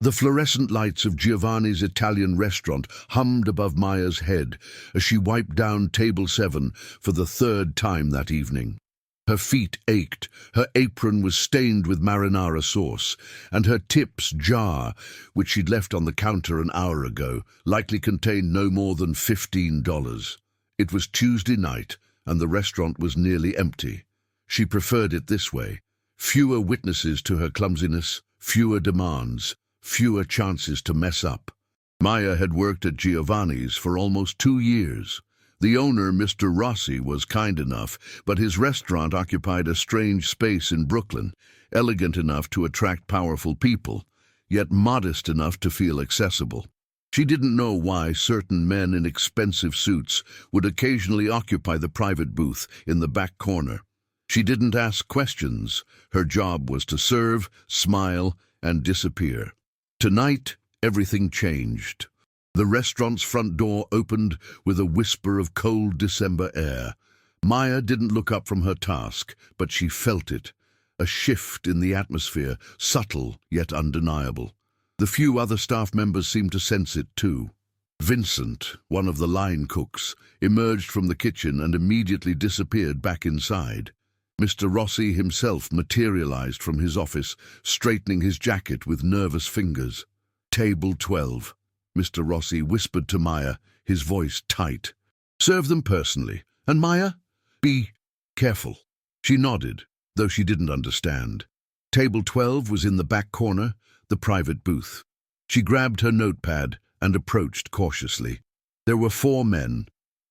The fluorescent lights of Giovanni's Italian restaurant hummed above Maya's head as she wiped down table 7 for the third time that evening. Her feet ached, her apron was stained with marinara sauce, and her tips jar, which she'd left on the counter an hour ago, likely contained no more than $15. It was Tuesday night, and the restaurant was nearly empty. She preferred it this way. Fewer witnesses to her clumsiness, fewer demands, fewer chances to mess up. Maya had worked at Giovanni's for almost 2 years. The owner, Mr. Rossi, was kind enough, but his restaurant occupied a strange space in Brooklyn, elegant enough to attract powerful people, yet modest enough to feel accessible. She didn't know why certain men in expensive suits would occasionally occupy the private booth in the back corner. She didn't ask questions. Her job was to serve, smile, and disappear. Tonight, everything changed. The restaurant's front door opened with a whisper of cold December air. Maya didn't look up from her task, but she felt it. A shift in the atmosphere, subtle yet undeniable. The few other staff members seemed to sense it too. Vincent, one of the line cooks, emerged from the kitchen and immediately disappeared back inside. Mr. Rossi himself materialized from his office, straightening his jacket with nervous fingers. Table 12. Mr. Rossi whispered to Maya, his voice tight. "Serve them personally. And Maya, be careful." She nodded, though she didn't understand. Table 12 was in the back corner, the private booth. She grabbed her notepad and approached cautiously. There were 4 men.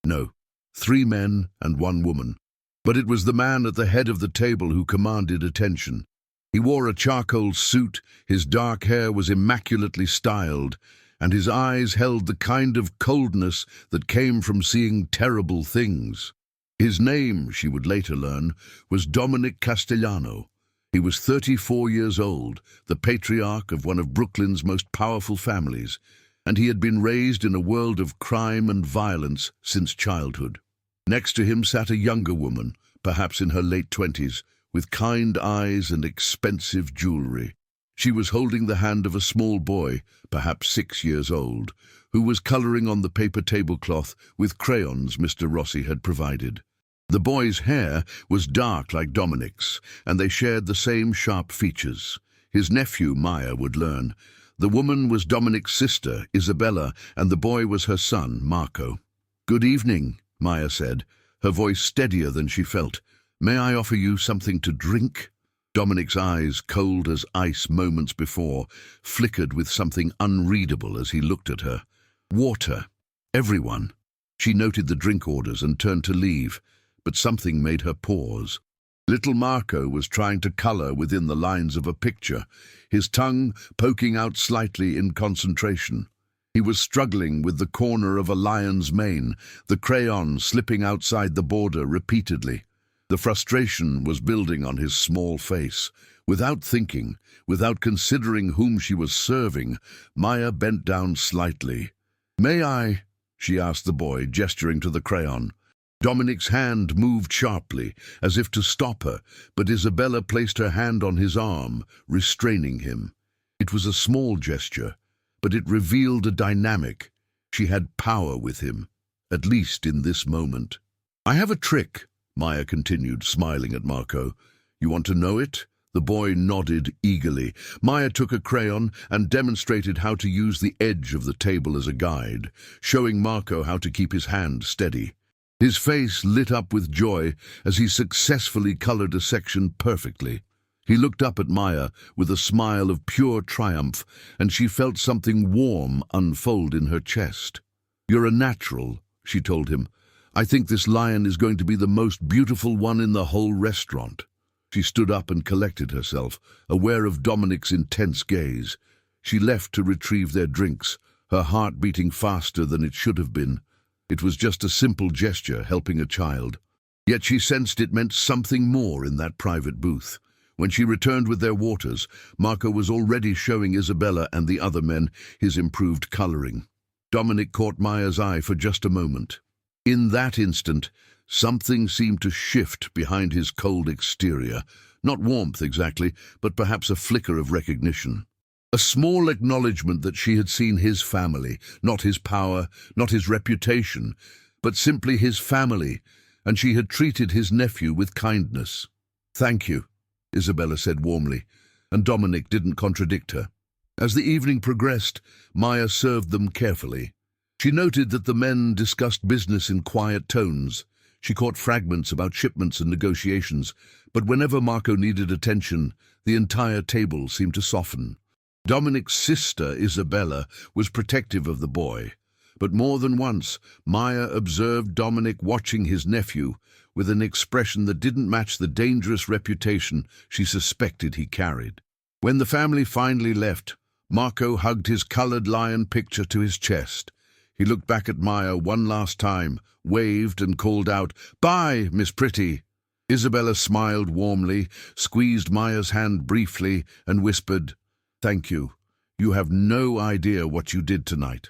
No, 3 men and 1 woman. But it was the man at the head of the table who commanded attention. He wore a charcoal suit, his dark hair was immaculately styled, and his eyes held the kind of coldness that came from seeing terrible things. His name, she would later learn, was Dominic Castellano. He was 34 years old, the patriarch of one of Brooklyn's most powerful families, and he had been raised in a world of crime and violence since childhood. Next to him sat a younger woman, perhaps in her late 20s, with kind eyes and expensive jewelry. She was holding the hand of a small boy, perhaps 6 years old, who was coloring on the paper tablecloth with crayons Mr. Rossi had provided. The boy's hair was dark like Dominic's, and they shared the same sharp features. His nephew, Maya, would learn. The woman was Dominic's sister, Isabella, and the boy was her son, Marco. "Good evening," Maya said, her voice steadier than she felt. "May I offer you something to drink?" Dominic's eyes, cold as ice moments before, flickered with something unreadable as he looked at her. "Water. Everyone." She noted the drink orders and turned to leave, but something made her pause. Little Marco was trying to color within the lines of a picture, his tongue poking out slightly in concentration. He was struggling with the corner of a lion's mane, the crayon slipping outside the border repeatedly. The frustration was building on his small face. Without thinking, without considering whom she was serving, Maya bent down slightly. "May I?" she asked the boy, gesturing to the crayon. Dominic's hand moved sharply, as if to stop her, but Isabella placed her hand on his arm, restraining him. It was a small gesture, but it revealed a dynamic. She had power with him, at least in this moment. "I have a trick," Maya continued, smiling at Marco. "You want to know it?" The boy nodded eagerly. Maya took a crayon and demonstrated how to use the edge of the table as a guide, showing Marco how to keep his hand steady. His face lit up with joy as he successfully colored a section perfectly. He looked up at Maya with a smile of pure triumph, and she felt something warm unfold in her chest. "You're a natural," she told him. "I think this lion is going to be the most beautiful one in the whole restaurant." She stood up and collected herself, aware of Dominic's intense gaze. She left to retrieve their drinks, her heart beating faster than it should have been. It was just a simple gesture, helping a child. Yet she sensed it meant something more in that private booth. When she returned with their waters, Marco was already showing Isabella and the other men his improved coloring. Dominic caught Maya's eye for just a moment. In that instant, something seemed to shift behind his cold exterior. Not warmth exactly, but perhaps a flicker of recognition. A small acknowledgement that she had seen his family, not his power, not his reputation, but simply his family, and she had treated his nephew with kindness. "Thank you," Isabella said warmly, and Dominic didn't contradict her. As the evening progressed, Maya served them carefully. She noted that the men discussed business in quiet tones. She caught fragments about shipments and negotiations, but whenever Marco needed attention, the entire table seemed to soften. Dominic's sister, Isabella, was protective of the boy, but more than once, Maya observed Dominic watching his nephew with an expression that didn't match the dangerous reputation she suspected he carried. When the family finally left, Marco hugged his colored lion picture to his chest. He looked back at Maya one last time, waved and called out, "Bye, Miss Pretty." Isabella smiled warmly, squeezed Maya's hand briefly, and whispered, "Thank you. You have no idea what you did tonight."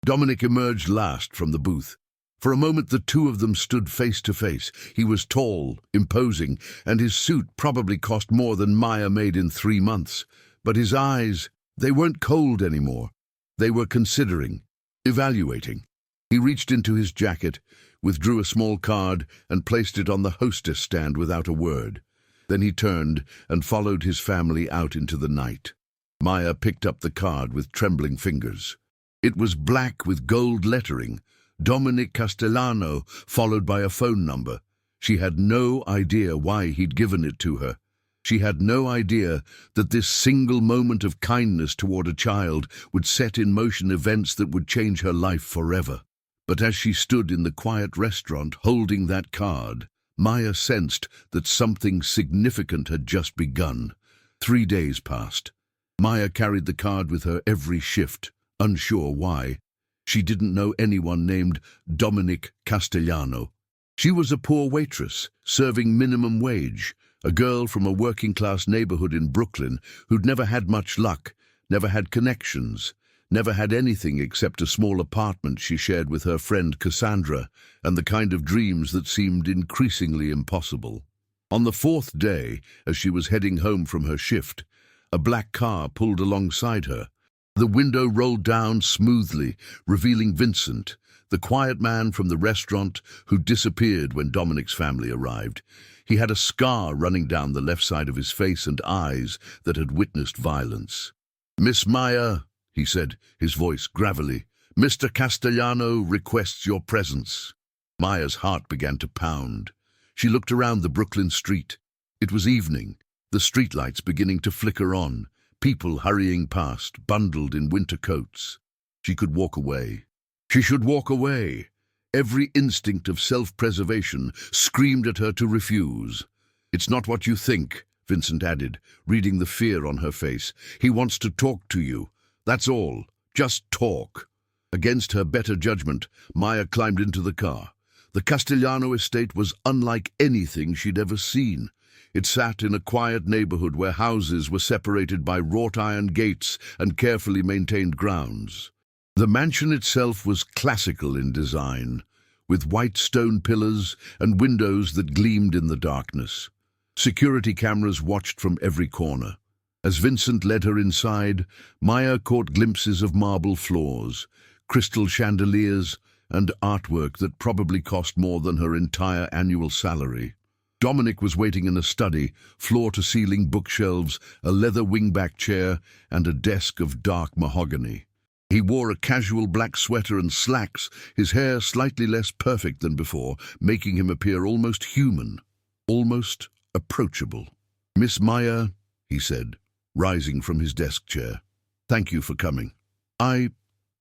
Dominic emerged last from the booth. For a moment the two of them stood face to face. He was tall, imposing, and his suit probably cost more than Maya made in 3 months. But his eyes, they weren't cold anymore. They were considering, evaluating. He reached into his jacket, withdrew a small card, and placed it on the hostess stand without a word. Then he turned and followed his family out into the night. Maya picked up the card with trembling fingers. It was black with gold lettering, Dominic Castellano, followed by a phone number. She had no idea why he'd given it to her. She had no idea that this single moment of kindness toward a child would set in motion events that would change her life forever. But as she stood in the quiet restaurant holding that card, Maya sensed that something significant had just begun. 3 days passed. Maya carried the card with her every shift, unsure why. She didn't know anyone named Dominic Castellano. She was a poor waitress, serving minimum wage, a girl from a working-class neighborhood in Brooklyn who'd never had much luck, never had connections, never had anything except a small apartment she shared with her friend Cassandra, and the kind of dreams that seemed increasingly impossible. On the 4th day, as she was heading home from her shift, a black car pulled alongside her. The window rolled down smoothly, revealing Vincent, the quiet man from the restaurant who disappeared when Dominic's family arrived. He had a scar running down the left side of his face and eyes that had witnessed violence. "Miss Maya," he said, his voice gravelly, "Mr. Castellano requests your presence." Maya's heart began to pound. She looked around the Brooklyn street. It was evening, the streetlights beginning to flicker on, people hurrying past, bundled in winter coats. She could walk away. She should walk away. Every instinct of self-preservation screamed at her to refuse. "It's not what you think," Vincent added, reading the fear on her face. "He wants to talk to you. That's all. Just talk." Against her better judgment, Maya climbed into the car. The Castellano estate was unlike anything she'd ever seen. It sat in a quiet neighborhood where houses were separated by wrought-iron gates and carefully maintained grounds. The mansion itself was classical in design, with white stone pillars and windows that gleamed in the darkness. Security cameras watched from every corner. As Vincent led her inside, Maya caught glimpses of marble floors, crystal chandeliers, and artwork that probably cost more than her entire annual salary. Dominic was waiting in a study, floor-to-ceiling bookshelves, a leather wingback chair, and a desk of dark mahogany. He wore a casual black sweater and slacks, his hair slightly less perfect than before, making him appear almost human, almost approachable. "Miss Maya," he said, rising from his desk chair, "thank you for coming." I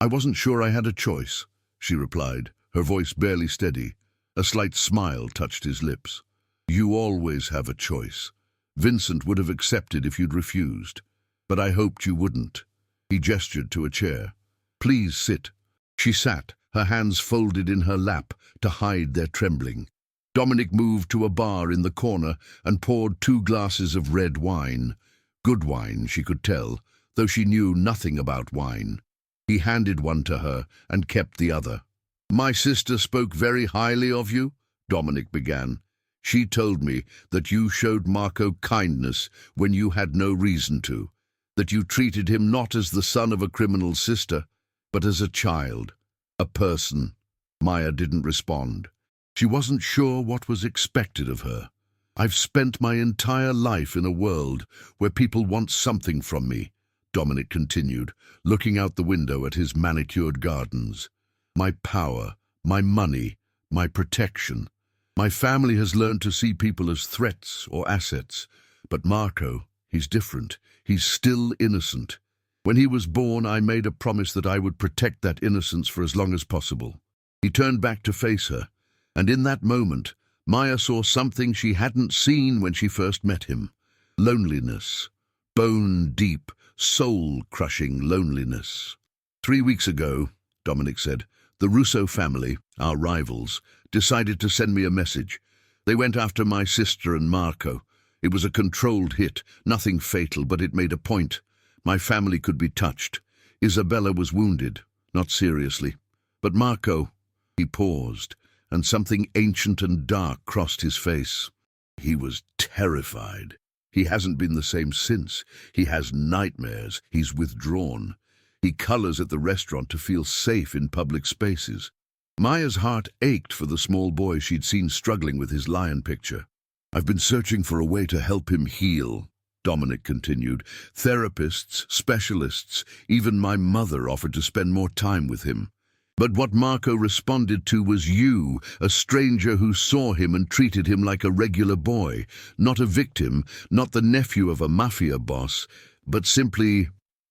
wasn't sure I had a choice," she replied, her voice barely steady. A slight smile touched his lips. "You always have a choice. Vincent would have accepted if you'd refused, but I hoped you wouldn't." He gestured to a chair. "Please sit." She sat, her hands folded in her lap to hide their trembling. Dominic moved to a bar in the corner and poured 2 glasses of red wine. Good wine, she could tell, though she knew nothing about wine. He handed one to her and kept the other. "My sister spoke very highly of you," Dominic began. "She told me that you showed Marco kindness when you had no reason to, that you treated him not as the son of a criminal sister, but as a child, a person. Maya didn't respond. She wasn't sure what was expected of her. I've spent my entire life in a world where people want something from me, Dominic continued, looking out the window at his manicured gardens. My power, my money, my protection. My family has learned to see people as threats or assets. But Marco, he's different. He's still innocent. When he was born, I made a promise that I would protect that innocence for as long as possible. He turned back to face her, and in that moment, Maya saw something she hadn't seen when she first met him. Loneliness. Bone-deep, soul-crushing loneliness. 3 weeks ago, Dominic said, the Russo family, our rivals, decided to send me a message. They went after my sister and Marco. It was a controlled hit, nothing fatal, but it made a point. My family could be touched. Isabella was wounded, not seriously. But Marco, he paused, and something ancient and dark crossed his face. He was terrified. He hasn't been the same since. He has nightmares. He's withdrawn. He colors at the restaurant to feel safe in public spaces. Maya's heart ached for the small boy she'd seen struggling with his lion picture. I've been searching for a way to help him heal, Dominic continued. Therapists, specialists, even my mother offered to spend more time with him. But what Marco responded to was you, a stranger who saw him and treated him like a regular boy, not a victim, not the nephew of a Mafia boss, but simply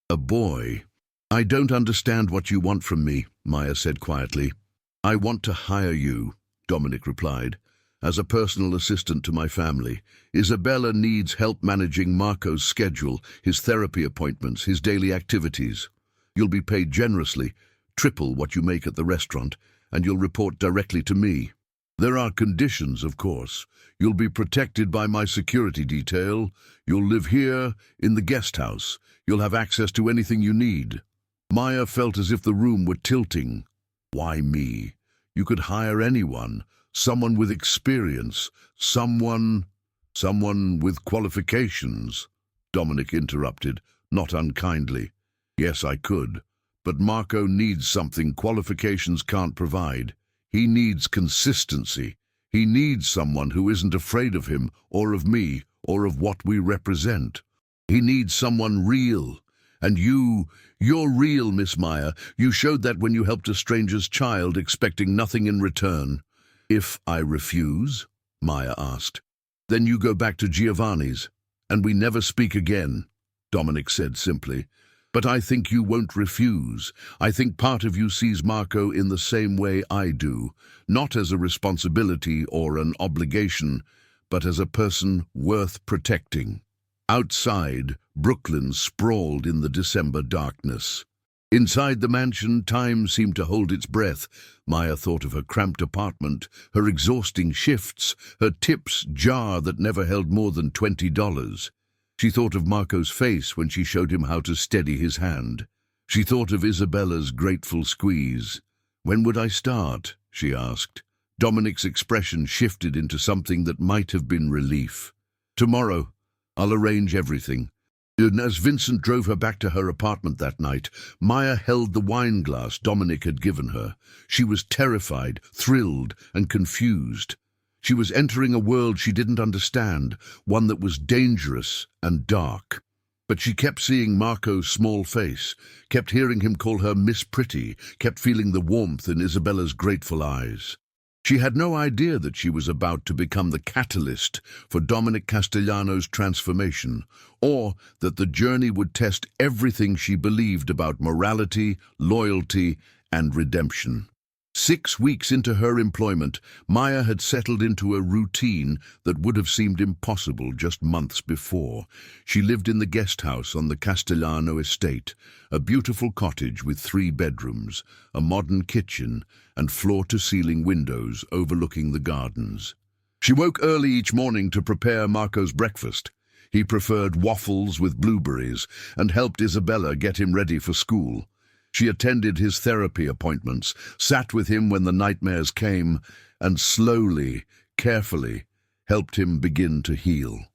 a boy. I don't understand what you want from me, Maya said quietly. I want to hire you, Dominic replied, as a personal assistant to my family. Isabella needs help managing Marco's schedule, his therapy appointments, his daily activities. You'll be paid generously, triple what you make at the restaurant, and you'll report directly to me. There are conditions, of course. You'll be protected by my security detail. You'll live here, in the guest house. You'll have access to anything you need. Maya felt as if the room were tilting. Why me? You could hire anyone, someone with experience, someone with qualifications. Dominic interrupted, not unkindly. Yes, I could. But Marco needs something qualifications can't provide. He needs consistency. He needs someone who isn't afraid of him, or of me, or of what we represent. He needs someone real. And you're real, Miss Maya. You showed that when you helped a stranger's child, expecting nothing in return. If I refuse, Maya asked, then you go back to Giovanni's, and we never speak again, Dominic said simply. But I think you won't refuse. I think part of you sees Marco in the same way I do, not as a responsibility or an obligation, but as a person worth protecting. Outside, Brooklyn sprawled in the December darkness. Inside the mansion, time seemed to hold its breath. Maya thought of her cramped apartment, her exhausting shifts, her tips jar that never held more than $20. She thought of Marco's face when she showed him how to steady his hand. She thought of Isabella's grateful squeeze. When would I start? She asked. Dominic's expression shifted into something that might have been relief. Tomorrow. I'll arrange everything. And as Vincent drove her back to her apartment that night, Maya held the wine glass Dominic had given her. She was terrified, thrilled, and confused. She was entering a world she didn't understand, one that was dangerous and dark. But she kept seeing Marco's small face, kept hearing him call her Miss Pretty, kept feeling the warmth in Isabella's grateful eyes. She had no idea that she was about to become the catalyst for Dominic Castellano's transformation, or that the journey would test everything she believed about morality, loyalty, and redemption. 6 weeks into her employment, Maya had settled into a routine that would have seemed impossible just months before. She lived in the guest house on the Castellano estate, a beautiful cottage with 3 bedrooms, a modern kitchen, and floor-to-ceiling windows overlooking the gardens. She woke early each morning to prepare Marco's breakfast. He preferred waffles with blueberries and helped Isabella get him ready for school. She attended his therapy appointments, sat with him when the nightmares came, and slowly, carefully, helped him begin to heal.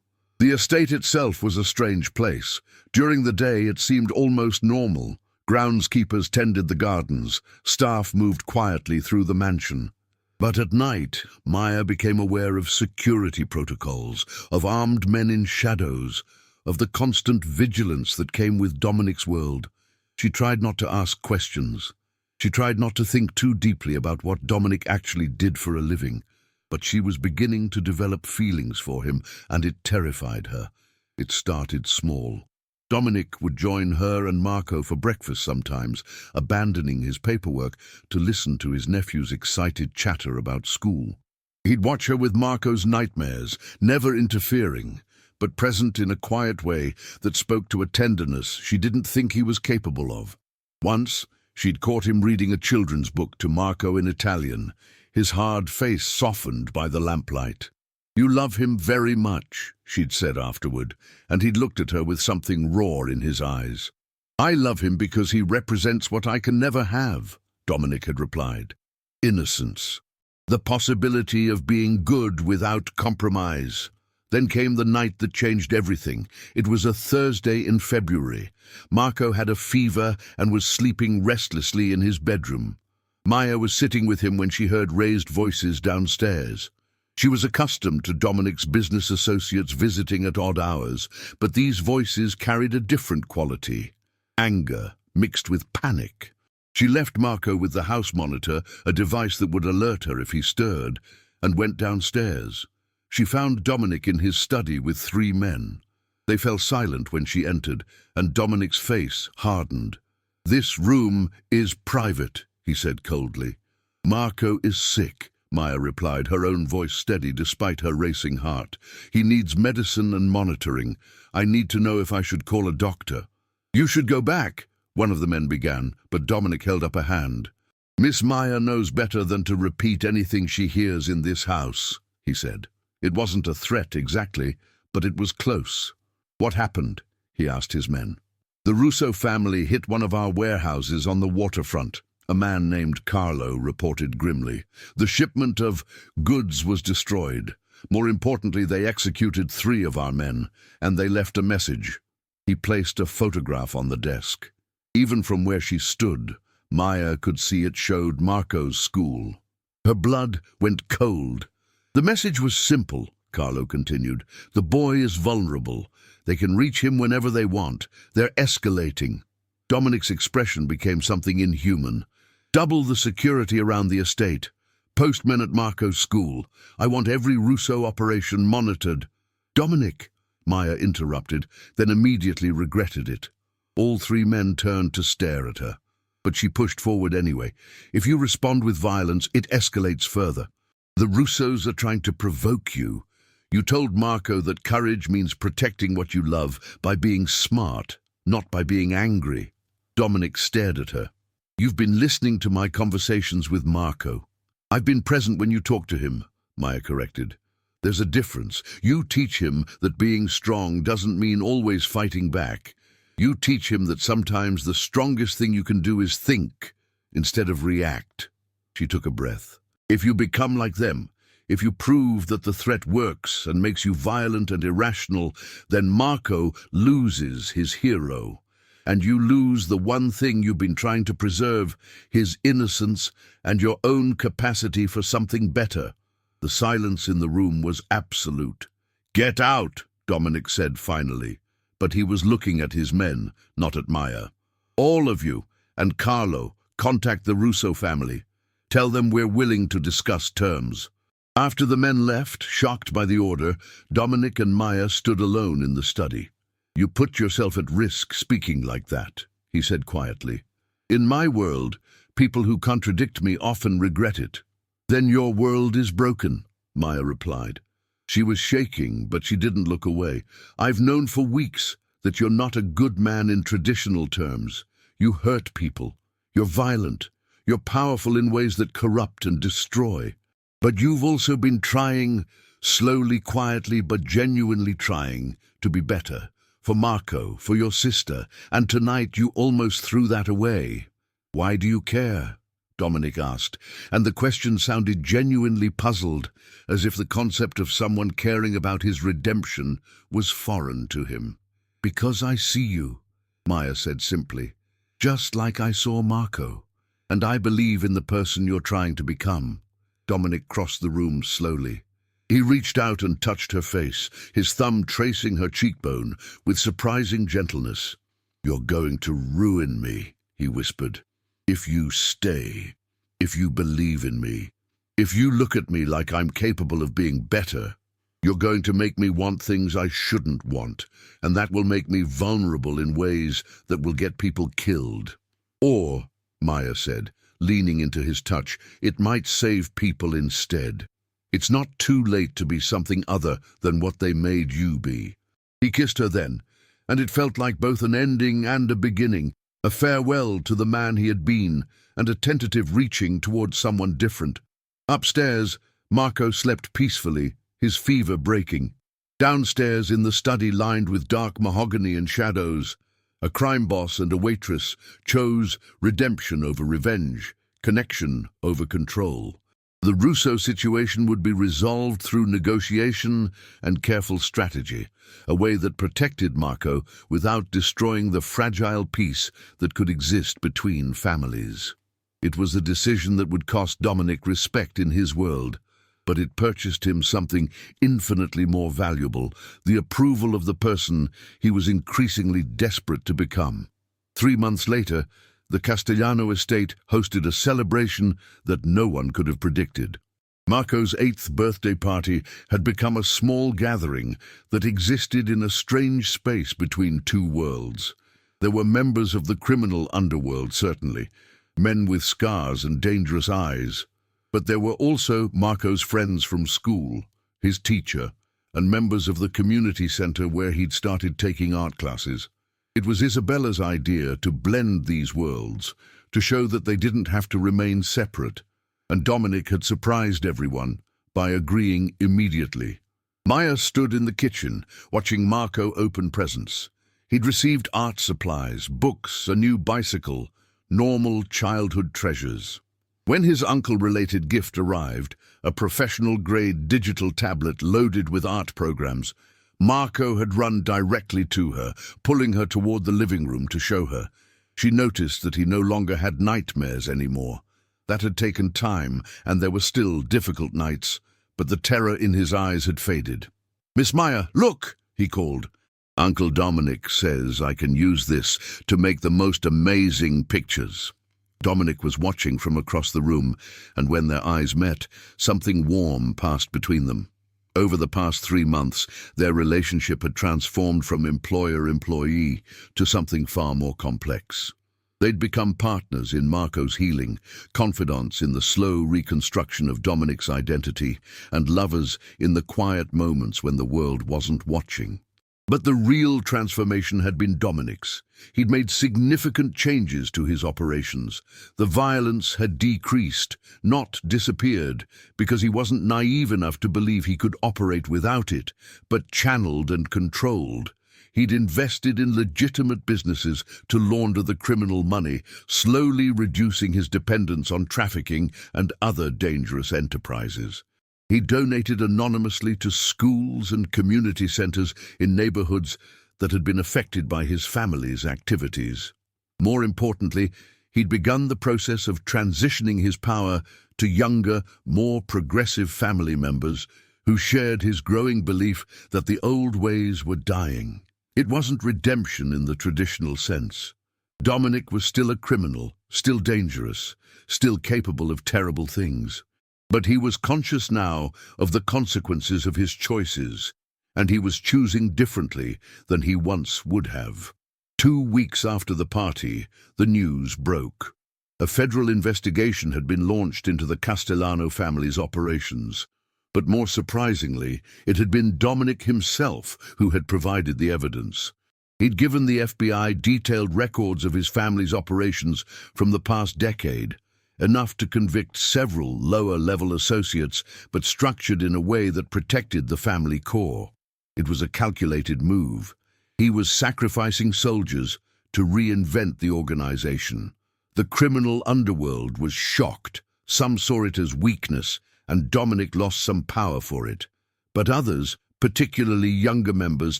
The estate itself was a strange place. During the day it seemed almost normal. Groundskeepers tended the gardens. Staff moved quietly through the mansion. But at night, Maya became aware of security protocols, of armed men in shadows, of the constant vigilance that came with Dominic's world. She tried not to ask questions. She tried not to think too deeply about what Dominic actually did for a living. But she was beginning to develop feelings for him, and it terrified her. It started small. Dominic would join her and Marco for breakfast sometimes, abandoning his paperwork to listen to his nephew's excited chatter about school. He'd watch her with Marco's nightmares, never interfering, but present in a quiet way that spoke to a tenderness she didn't think he was capable of. Once, she'd caught him reading a children's book to Marco in Italian, his hard face softened by the lamplight. "You love him very much," she'd said afterward, and he'd looked at her with something raw in his eyes. "I love him because he represents what I can never have," Dominic had replied. Innocence. The possibility of being good without compromise. Then came the night that changed everything. It was a Thursday in February. Marco had a fever and was sleeping restlessly in his bedroom. Maya was sitting with him when she heard raised voices downstairs. She was accustomed to Dominic's business associates visiting at odd hours, but these voices carried a different quality. Anger mixed with panic. She left Marco with the house monitor, a device that would alert her if he stirred, and went downstairs. She found Dominic in his study with 3 men. They fell silent when she entered, and Dominic's face hardened. "This room is private," he said coldly. "Marco is sick," Maya replied, her own voice steady despite her racing heart. "He needs medicine and monitoring. I need to know if I should call a doctor." "You should go back," one of the men began, but Dominic held up a hand. "Miss Maya knows better than to repeat anything she hears in this house," he said. It wasn't a threat exactly, but it was close. "What happened?" he asked his men. "The Russo family hit one of our warehouses on the waterfront," a man named Carlo reported grimly. "The shipment of goods was destroyed. More importantly, they executed 3 of our men, and they left a message." He placed a photograph on the desk. Even from where she stood, Maya could see it showed Marco's school. Her blood went cold. "The message was simple," Carlo continued. "The boy is vulnerable. They can reach him whenever they want. They're escalating." Dominic's expression became something inhuman. "Double the security around the estate. Postmen at Marco's school. I want every Russo operation monitored." "Dominic," Maya interrupted, then immediately regretted it. All 3 men turned to stare at her. But she pushed forward anyway. "If you respond with violence, it escalates further. The Russos are trying to provoke you. You told Marco that courage means protecting what you love by being smart, not by being angry." Dominic stared at her. "You've been listening to my conversations with Marco." "I've been present when you talk to him," Maya corrected. "There's a difference. You teach him that being strong doesn't mean always fighting back. You teach him that sometimes the strongest thing you can do is think, instead of react." She took a breath. "If you become like them, if you prove that the threat works and makes you violent and irrational, then Marco loses his hero. And you lose the one thing you've been trying to preserve, his innocence and your own capacity for something better." The silence in the room was absolute. "Get out," Dominic said finally, but he was looking at his men, not at Maya. "All of you, and Carlo, contact the Russo family. Tell them we're willing to discuss terms." After the men left, shocked by the order, Dominic and Maya stood alone in the study. "You put yourself at risk speaking like that," he said quietly. "In my world, people who contradict me often regret it." "Then your world is broken," Maya replied. She was shaking, but she didn't look away. "I've known for weeks that you're not a good man in traditional terms. You hurt people. You're violent. You're powerful in ways that corrupt and destroy. But you've also been trying, slowly, quietly, but genuinely trying, to be better. For Marco, for your sister, and tonight you almost threw that away. Why do you care?" Dominic asked, and the question sounded genuinely puzzled, as if the concept of someone caring about his redemption was foreign to him. "Because I see you," Maya said simply, "just like I saw Marco, and I believe in the person you're trying to become." Dominic crossed the room slowly. He reached out and touched her face, his thumb tracing her cheekbone with surprising gentleness. "You're going to ruin me," he whispered. "If you stay, if you believe in me, if you look at me like I'm capable of being better, you're going to make me want things I shouldn't want, and that will make me vulnerable in ways that will get people killed. Or," Maya said, leaning into his touch, "it might save people instead. It's not too late to be something other than what they made you be." He kissed her then, and it felt like both an ending and a beginning, a farewell to the man he had been, and a tentative reaching toward someone different. Upstairs, Marco slept peacefully, his fever breaking. Downstairs, in the study lined with dark mahogany and shadows, a crime boss and a waitress chose redemption over revenge, connection over control. The Russo situation would be resolved through negotiation and careful strategy, a way that protected Marco without destroying the fragile peace that could exist between families. It was a decision that would cost Dominic respect in his world, but it purchased him something infinitely more valuable, the approval of the person he was increasingly desperate to become. 3 months later, the Castellano estate hosted a celebration that no one could have predicted. Marco's 8th birthday party had become a small gathering that existed in a strange space between two worlds. There were members of the criminal underworld, certainly, men with scars and dangerous eyes. But there were also Marco's friends from school, his teacher, and members of the community center where he'd started taking art classes. It was Isabella's idea to blend these worlds, to show that they didn't have to remain separate, and Dominic had surprised everyone by agreeing immediately. Maya stood in the kitchen, watching Marco open presents. He'd received art supplies, books, a new bicycle, normal childhood treasures. When his uncle-related gift arrived, a professional-grade digital tablet loaded with art programs, Marco had run directly to her, pulling her toward the living room to show her. She noticed that he no longer had nightmares anymore. That had taken time, and there were still difficult nights, but the terror in his eyes had faded. "Miss Maya, look!" he called. "Uncle Dominic says I can use this to make the most amazing pictures." Dominic was watching from across the room, and when their eyes met, something warm passed between them. Over the past 3 months, their relationship had transformed from employer-employee to something far more complex. They'd become partners in Marco's healing, confidants in the slow reconstruction of Dominic's identity, and lovers in the quiet moments when the world wasn't watching. But the real transformation had been Dominic's. He'd made significant changes to his operations. The violence had decreased, not disappeared, because he wasn't naive enough to believe he could operate without it, but channeled and controlled. He'd invested in legitimate businesses to launder the criminal money, slowly reducing his dependence on trafficking and other dangerous enterprises. He donated anonymously to schools and community centers in neighborhoods that had been affected by his family's activities. More importantly, he'd begun the process of transitioning his power to younger, more progressive family members who shared his growing belief that the old ways were dying. It wasn't redemption in the traditional sense. Dominic was still a criminal, still dangerous, still capable of terrible things. But he was conscious now of the consequences of his choices, and he was choosing differently than he once would have. 2 weeks after the party, the news broke. A federal investigation had been launched into the Castellano family's operations. But more surprisingly, it had been Dominic himself who had provided the evidence. He'd given the FBI detailed records of his family's operations from the past decade, enough to convict several lower-level associates, but structured in a way that protected the family core. It was a calculated move. He was sacrificing soldiers to reinvent the organization. The criminal underworld was shocked. Some saw it as weakness, and Dominic lost some power for it. But others, particularly younger members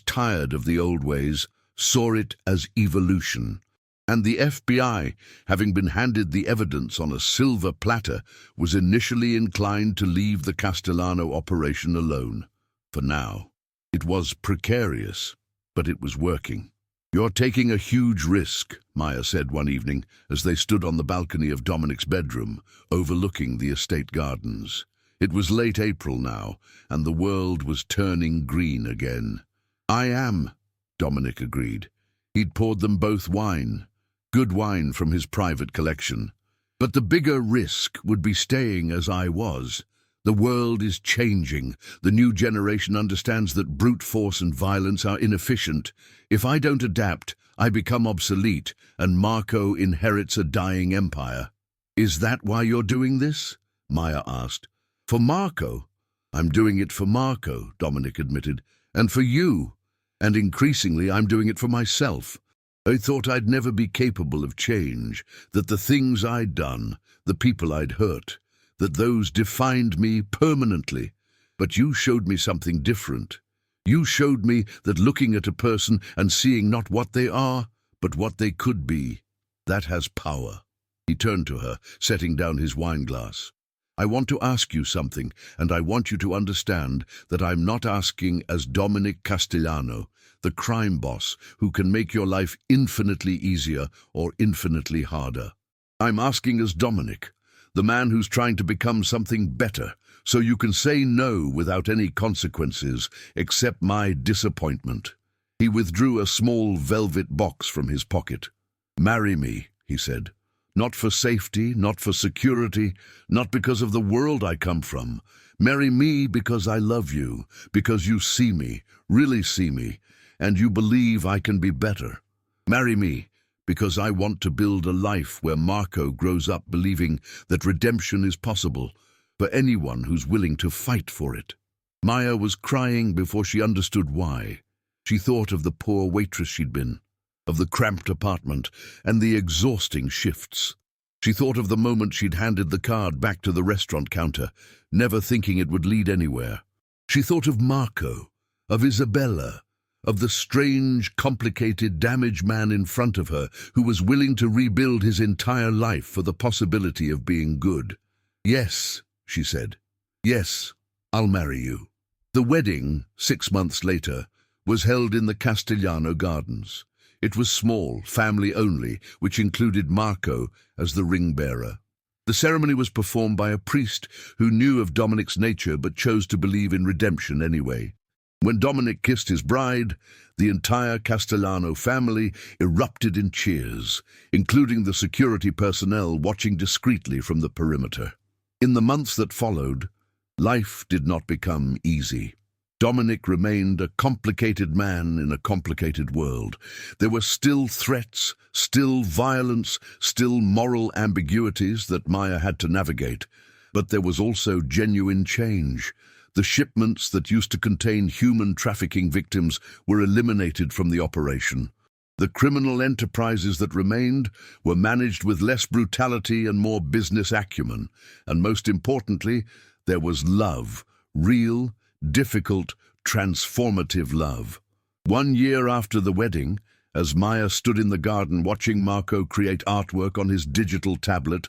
tired of the old ways, saw it as evolution. And the FBI, having been handed the evidence on a silver platter, was initially inclined to leave the Castellano operation alone. For now. It was precarious, but it was working. "You're taking a huge risk," Maya said one evening as they stood on the balcony of Dominic's bedroom, overlooking the estate gardens. It was late April now, and the world was turning green again. "I am," Dominic agreed. He'd poured them both wine, good wine from his private collection. "But the bigger risk would be staying as I was. The world is changing. The new generation understands that brute force and violence are inefficient. If I don't adapt, I become obsolete, and Marco inherits a dying empire." "Is that why you're doing this?" Maya asked. "For Marco?" "I'm doing it for Marco," Dominic admitted, "and for you. And increasingly, I'm doing it for myself. I thought I'd never be capable of change, that the things I'd done, the people I'd hurt, that those defined me permanently. But you showed me something different. You showed me that looking at a person and seeing not what they are, but what they could be, that has power." He turned to her, setting down his wineglass. "I want to ask you something, and I want you to understand that I'm not asking as Dominic Castellano, the crime boss who can make your life infinitely easier or infinitely harder. I'm asking as Dominic, the man who's trying to become something better, so you can say no without any consequences except my disappointment." He withdrew a small velvet box from his pocket. "Marry me," he said. "Not for safety, not for security, not because of the world I come from. Marry me because I love you, because you see me, really see me, and you believe I can be better. Marry me because I want to build a life where Marco grows up believing that redemption is possible for anyone who's willing to fight for it." Maya was crying before she understood why. She thought of the poor waitress she'd been, of the cramped apartment and the exhausting shifts. She thought of the moment she'd handed the card back to the restaurant counter, never thinking it would lead anywhere. She thought of Marco, of Isabella, of the strange, complicated, damaged man in front of her who was willing to rebuild his entire life for the possibility of being good. "Yes," she said. "Yes, I'll marry you." The wedding, 6 months later, was held in the Castellano Gardens. It was small, family only, which included Marco as the ring-bearer. The ceremony was performed by a priest who knew of Dominic's nature but chose to believe in redemption anyway. When Dominic kissed his bride, the entire Castellano family erupted in cheers, including the security personnel watching discreetly from the perimeter. In the months that followed, life did not become easy. Dominic remained a complicated man in a complicated world. There were still threats, still violence, still moral ambiguities that Maya had to navigate. But there was also genuine change. The shipments that used to contain human trafficking victims were eliminated from the operation. The criminal enterprises that remained were managed with less brutality and more business acumen. And most importantly, there was love, real, difficult, transformative love. 1 year after the wedding, as Maya stood in the garden watching Marco create artwork on his digital tablet,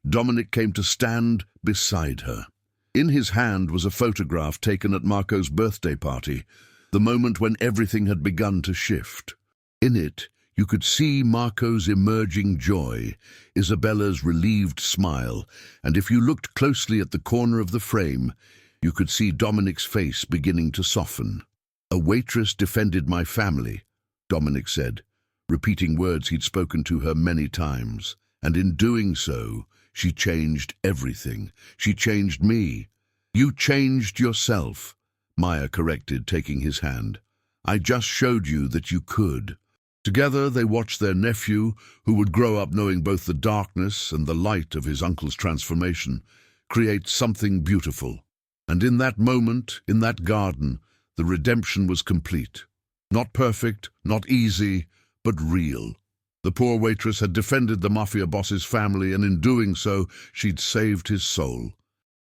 Dominic came to stand beside her. In his hand was a photograph taken at Marco's birthday party, the moment when everything had begun to shift. In it, you could see Marco's emerging joy, Isabella's relieved smile, and if you looked closely at the corner of the frame, you could see Dominic's face beginning to soften. "A waitress defended my family," Dominic said, repeating words he'd spoken to her many times. "And in doing so, she changed everything. She changed me." "You changed yourself," Maya corrected, taking his hand. "I just showed you that you could." Together they watched their nephew, who would grow up knowing both the darkness and the light of his uncle's transformation, create something beautiful. And in that moment, in that garden, the redemption was complete. Not perfect, not easy, but real. The poor waitress had defended the Mafia boss's family, and in doing so, she'd saved his soul.